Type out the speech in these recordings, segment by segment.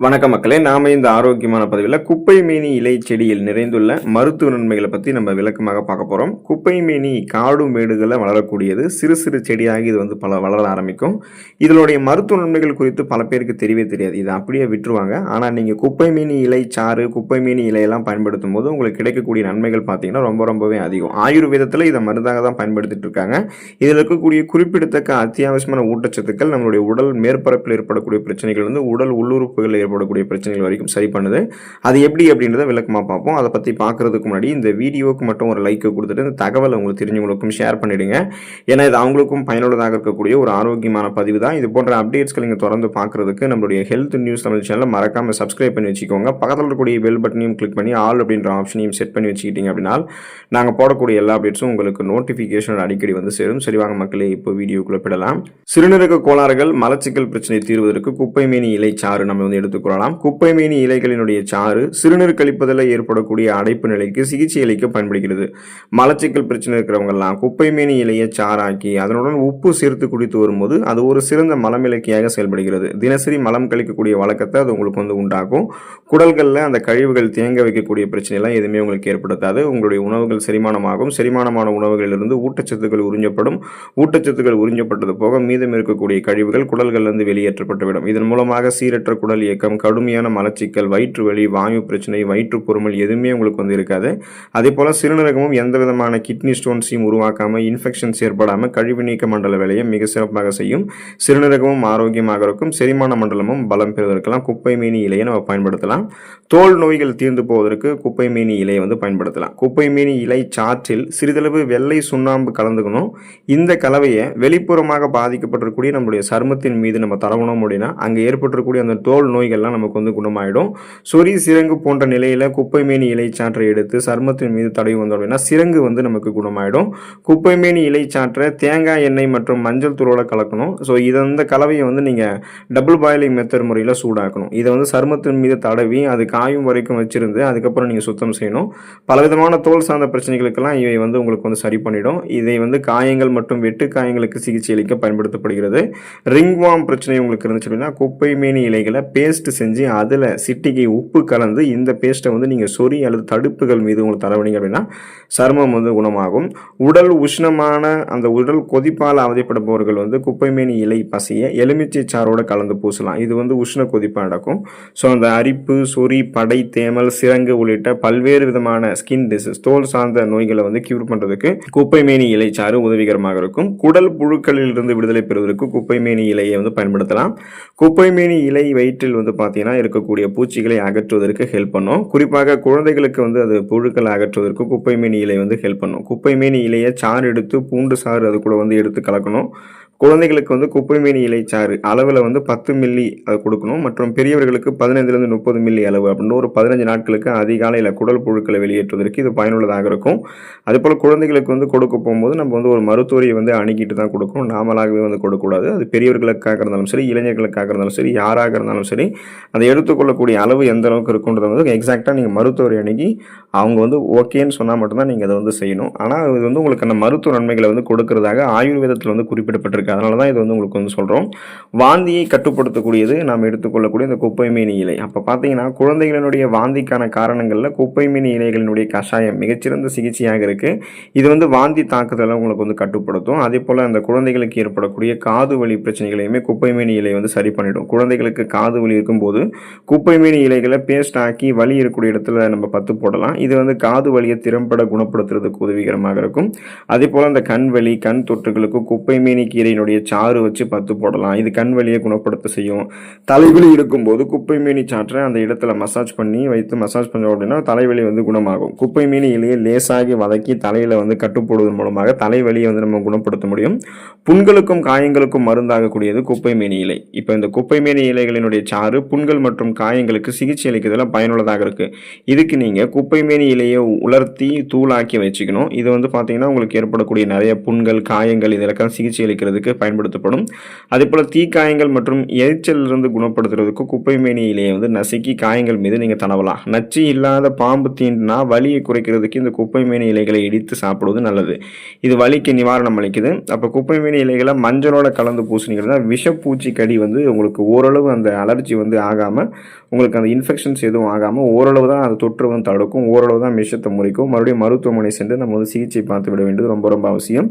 வணக்கம் மக்களே, நாம இந்த ஆரோக்கியமான பதிவில் குப்பை மேனி இலை செடியில் நிறைந்துள்ள மருத்துவ நன்மைகளை பற்றி நம்ம விளக்கமாக பார்க்க போகிறோம். குப்பை மேனி காடு மேடுகளில் வளரக்கூடியது. சிறு சிறு செடியாகி இது வளர ஆரம்பிக்கும். இதனுடைய மருத்துவ நன்மைகள் குறித்து பல பேருக்கு தெரியவே தெரியாது. இதை அப்படியே விட்டுருவாங்க. ஆனால் நீங்கள் குப்பை மேனி இலை சாறு, குப்பை மேனி இலையெல்லாம் பயன்படுத்தும் போது உங்களுக்கு கிடைக்கக்கூடிய நன்மைகள் பார்த்தீங்கன்னா ரொம்பவே அதிகம். ஆயுர்வேதத்தில் இதை மருந்தாக தான் பயன்படுத்திட்டு இருக்காங்க. இதில் இருக்கக்கூடிய குறிப்பிடத்தக்க அத்தியாவசியமான ஊட்டச்சத்துக்கள் நம்மளுடைய உடல் மேற்பரப்பில் ஏற்படக்கூடிய பிரச்சனைகள் உடல் உள்ளுறுப்புகளில் ஏற்படக்கூடிய பிரச்சனைகள் வரைக்கும் சரி பண்ணுது. அது எப்படி அப்படின்றத விளக்கமாக பார்ப்போம். அதை பற்றி பார்க்கறதுக்கு முன்னாடி இந்த வீடியோவுக்கு மட்டும் ஒரு லைக் கொடுத்துட்டு இந்த தகவலை உங்களுக்கு தெரிஞ்சவங்களுக்கும் ஷேர் பண்ணிடுங்க. ஏன்னா இது அவங்களுக்கும் பயனுள்ளதாக இருக்கக்கூடிய ஒரு ஆரோக்கியமான பதிவு தான். இது போன்ற அப்டேட்ஸ்கள் நீங்கள் தொடர்ந்து பார்க்கறதுக்கு நம்மளுடைய ஹெல்த் நியூஸ் தமிழ் சேனலை மறக்காம சப்ஸ்கிரைப் பண்ணி வச்சுக்கோங்க. பக்கத்தில் இருக்கக்கூடிய பெல் பட்டனையும் கிளிக் பண்ணி ஆல் அப்படின்ற ஆப்ஷனையும் செட் பண்ணி வச்சுக்கிட்டீங்க அப்படின்னா நாங்கள் போடக்கூடிய எல்லா அப்டேட்ஸும் உங்களுக்கு நோட்டிஃபிகேஷன் அடிக்கடி சேரும். சரி வாங்க மக்களே, இப்போ வீடியோக்குள்ள போயிடலாம். சிறுநீரக கோளாறுகள், மலச்சிக்கல் பிரச்சனை தீர்வதற்கு குப்பை மேனி இலை சாறு நம்ம எடுத்துக்கொள்ளலாம். குப்பை மேனி இலைகளினுடைய சாறு சிறுநீர் கழிப்பதில் ஏற்படக்கூடிய அடைப்பு நிலைக்கு சிகிச்சை அளிக்க பயன்படுகிறது. மலச்சிக்கல் பிரச்சனை இருக்கிறவங்க எல்லாம் குப்பை மேனி இலையை சாறாக்கி அதனுடன் உப்பு சேர்த்து குடித்து வரும்போது அது ஒரு சிறந்த மலமிளக்கியாக செயல்படுகிறது. தினசரி மலம் கழிக்கக்கூடிய வழக்கத்தை அது உங்களுக்கு உண்டாகும். குடல்களில் அந்த கழிவுகள் தேங்க வைக்கக்கூடிய பிரச்சனை எல்லாம் எதுவுமே உங்களுக்கு ஏற்படுத்தாது. உங்களுடைய உணவுகள் செரிமானமாகும். செரிமானமான உணவுகளிலிருந்து ஊட்டச்சத்துக்கள் உறிஞ்சப்படும். ஊட்டச்சத்துக்கள் உறிஞ்சப்பட்டது போக மீதம் இருக்கக்கூடிய கழிவுகள் குடல்களிலிருந்து வெளியேற்றப்பட்டுவிடும். இதன் மூலமாக சீரற்ற குடல் இயக்கம், கடுமையான மலச்சிக்கல், வயிற்று வலி, வாயு பிரச்சனை, வயிற்று பொறுமல் எதுவுமே உங்களுக்கு இருக்காது. அதே போல சிறுநீரகமும் எந்த விதமான கிட்னி ஸ்டோன்ஸையும் உருவாக்காம, இன்ஃபெக்ஷன்ஸ் ஏற்படாமல் கழிவு நீக்க மண்டல வேலையை மிக சிறப்பாக செய்யும். சிறுநீரகமும் ஆரோக்கியமாக இருக்கும். செரிமான மண்டலமும் பலம் பெறுவதற்கெல்லாம் குப்பை மேனி இலையை நம்ம பயன்படுத்தலாம். தோல் நோய்கள் தீர்ந்து போவதற்கு குப்பை மேனி இலையை பயன்படுத்தலாம். குப்பை மேனி இலை சாற்றில் சிறிதளவு வெள்ளை சுண்ணாம்பு கலந்துக்கணும். இந்த கலவையை வெளிப்புறமாக பாதிக்கப்பட்டிருக்கூடிய நம்முடைய சருமத்தின் மீது நம்ம தடவணும் அப்படின்னா அங்கே ஏற்பட்டிருக்கூடிய அந்த தோல் நோய்கள்லாம் நமக்கு குணமாயிடும். சொறி, சிரங்கு போன்ற நிலையில குப்பை மேனி இலை சாற்றை எடுத்து சருமத்தின் மீது தடவி வந்தோம் அப்படின்னா சிரங்கு நமக்கு குணமாயிடும். குப்பை மேனி இலை சாற்றை தேங்காய் எண்ணெய் மற்றும் மஞ்சள் தூளோட கலக்கணும். ஸோ இந்த கலவையை நீங்க டபுள் பாயிலிங் மெத்தட் முறையில் சூடாக்கணும். இதை சருமத்தின் மீது தடவி அது காயும் வரைக்கும் வச்சிருந்து அதுக்கப்புறம் நீங்க சுத்தம் செய்யணும். பலவிதமான தோல் சார்ந்த பிரச்சனைகளுக்கெல்லாம் இவை உங்களுக்கு சரி பண்ணிடும். இதை காயங்கள் மற்றும் வெட்டு காயங்களுக்கு சிகிச்சை அளிக்க பயன்படுத்தப்படுகிறது. ரிங்வார்ம் பிரச்சனை உங்களுக்கு இருந்துச்சு அப்படின்னா குப்பை மேனி இலைகளை பேஸ்ட் செஞ்சு அதில் சிட்டிகை உப்பு கலந்து இந்த பேஸ்ட்டை நீங்கள் சொறி அல்லது தடுப்புகள் மீது உங்களுக்கு தடவினீங்க அப்படின்னா சருமம் குணமாகும். உடல் உஷ்ணமான அந்த உடல் கொதிப்பால் அவதிப்படுபவர்கள் குப்பை மேனி இலை பசையை எலுமிச்சை சாரோட கலந்து பூசலாம். இது உஷ்ண கொதிப்பாக நடக்கும். ஸோ அந்த அரிப்பு, சொறி, படை, தேமல், சிரங்கு உள்ளிட்ட பல்வேறு விதமான ஸ்கின் டிசீஸ், தோல் சார்ந்த நோய்களை கியூர் பண்ணுறதுக்கு குப்பை மேனி இலை சாறு உதவிகரமாக இருக்கும். குடல் புழுக்களில் இருந்து விடுதலை பெறுவதற்கு குப்பை மேனி இலையை பயன்படுத்தலாம். குப்பை மேனி இலை வயிற்றில் பார்த்தீங்கன்னா இருக்கக்கூடிய பூச்சிகளை அகற்றுவதற்கு ஹெல்ப் பண்ணும். குறிப்பாக குழந்தைகளுக்கு அது புழுக்களை அகற்றுவதற்கு குப்பை மேனி இலை ஹெல்ப் பண்ணும். குப்பை மேனி இலையை சாறு எடுத்து பூண்டு சாறு அது கூட எடுத்து கலக்கணும். குழந்தைகளுக்கு குப்பை மேனி இலை சாறு அளவில் 10 மில்லி அதை கொடுக்கணும். மற்றும் பெரியவர்களுக்கு 15 to 30 மில்லி அளவு அப்படின்னு ஒரு 15 நாட்களுக்கு அதிகாலையில் குடல் புழுக்களை வெளியேற்றுவதற்கு இது பயனுள்ளதாக இருக்கும். அதேபோல் குழந்தைகளுக்கு கொடுக்க போகும்போது நம்ம ஒரு மருத்துவரை அணுகிட்டு தான் கொடுக்கணும். நாமளாகவே கொடுக்கக்கூடாது. அது பெரியவர்களுக்காக இருந்தாலும் சரி, இளைஞர்களுக்காக இருந்தாலும் சரி, யாராக இருந்தாலும் சரி, அதை எடுத்துக்கொள்ளக்கூடிய அளவு எந்த அளவுக்கு இருக்குன்றதை எக்ஸாக்டாக நீங்கள் மருத்துவரை அணுகி அவங்க ஓகேன்னு சொன்னால் மட்டும்தான் நீங்கள் அதை செய்யணும். ஆனால் இது உங்களுக்கு அந்த மருத்துவ நன்மைகளை கொடுக்கறதாக ஆயுர்வேதத்தில் குறிப்பிடப்பட்டிருக்கு. அதனால தான் இது உங்களுக்கு சொல்கிறோம். வாந்தியை கட்டுப்படுத்தக்கூடியது நாம் எடுத்துக்கொள்ளக்கூடிய இந்த குப்பை மேனி இலை. அப்போ பார்த்தீங்கன்னா குழந்தைகளினுடைய வாந்திக்கான காரணங்களில் குப்பை மேனி இலைகளினுடைய கஷாயம் மிகச்சிறந்த சிகிச்சையாக இருக்குது. இது வாந்தி தாக்குதலை உங்களுக்கு கட்டுப்படுத்தும். அதே போல் அந்த குழந்தைகளுக்கு ஏற்படக்கூடிய காது வலி பிரச்சனைகளையுமே குப்பை மேனி இலை சரி பண்ணிடும். குழந்தைகளுக்கு காது வலி இருக்கும்போது குப்பை மேனி இலைகளை பேஸ்ட் ஆக்கி வலி இருக்கக்கூடிய இடத்துல நம்ம பத்து போடலாம். இது காது வலியை திறம்பட குணப்படுத்துறதுக்கு உதவிகரமாக இருக்கும். அதே போல் அந்த கண் வலி, கண் தொற்றுகளுக்கு குப்பை மேனி கீரை சாறு வச்சு பத்து போடலாம். இது கண் வலியை குணப்படுத்த செய்யும். தலைவலி இருக்கும்போது குப்பை மேனி சாற்றை அந்த இடத்துல மசாஜ் பண்ணி வைத்து மசாஜ் பண்ணோம் அப்படின்னா தலைவலி குணமாகும். குப்பை மேனி இலையை லேசாகி வதக்கி தலையில கட்டுப்போடுவதன் மூலமாக தலைவலியை நம்ம குணப்படுத்த முடியும். புண்களுக்கும் காயங்களுக்கும் மருந்தாகக்கூடியது குப்பை மேனி இலை. இப்போ இந்த குப்பை மேனி இலைகளினுடைய சாறு புண்கள் மற்றும் காயங்களுக்கு சிகிச்சை அளிக்கிறதுல பயனுள்ளதாக இருக்கு. இதுக்கு நீங்க குப்பை மேனி இலையை உலர்த்தி தூளாக்கி வச்சுக்கணும். இது பார்த்தீங்கன்னா உங்களுக்கு ஏற்படக்கூடிய நிறைய புண்கள், காயங்கள் இதெல்லாம் சிகிச்சை அளிக்கிறதுக்கு குணப்படுத்துவதற்கு பயன்படுத்தப்படும். அதேபோல் தீக்காயங்கள் மற்றும் எரிச்சலிலிருந்து குணப்படுத்துறதுக்கு குப்பைமேனி இலையை வந்து நசுக்கி காயங்கள் மீது நீங்கள் தடவலாம். நச்சு இல்லாத பாம்பு தீண்டினா வலியை குறைக்கிறதுக்கு இந்த குப்பைமேனி இலைகளை இடித்து சாப்பிடுவது நல்லது. இது வலிக்கு நிவாரணம் அளிக்குது. அப்போ குப்பைமேனி இலைகளை மஞ்சளோட கலந்து பூசினீங்கன்னா விஷப்பூச்சி கடி வந்து உங்களுக்கு ஓரளவு அந்த அலர்ஜி வந்து ஆகாமல், உங்களுக்கு அந்த இன்ஃபெக்ஷன்ஸ் எதுவும் ஆகாமல் ஓரளவு தான் அந்த தொற்று வந்து தடுக்கும், ஓரளவு தான் விஷத்தை முறிக்கும். மறுபடியும் மருத்துவமனை சென்று நம்ம வந்து சிகிச்சை பார்த்து விட வேண்டியது ரொம்ப ரொம்ப அவசியம்.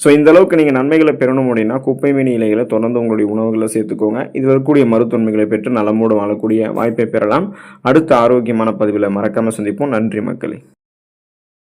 ஸோ இந்த அளவுக்கு நீங்கள் நன்மைகளை பெறணும் அப்படின்னா குப்பைமேனி இலைகளை தொடர்ந்து உங்களுடைய உணவுகளில் சேர்த்துக்கோங்க. இதில் இருக்கக்கூடிய மருத்துவன்மைகளை பெற்று நலமோடு வாழக்கூடிய வாய்ப்பை பெறலாம். அடுத்த ஆரோக்கியமான பதிவில் மறக்காமல் சந்திப்போம். நன்றி மக்களே.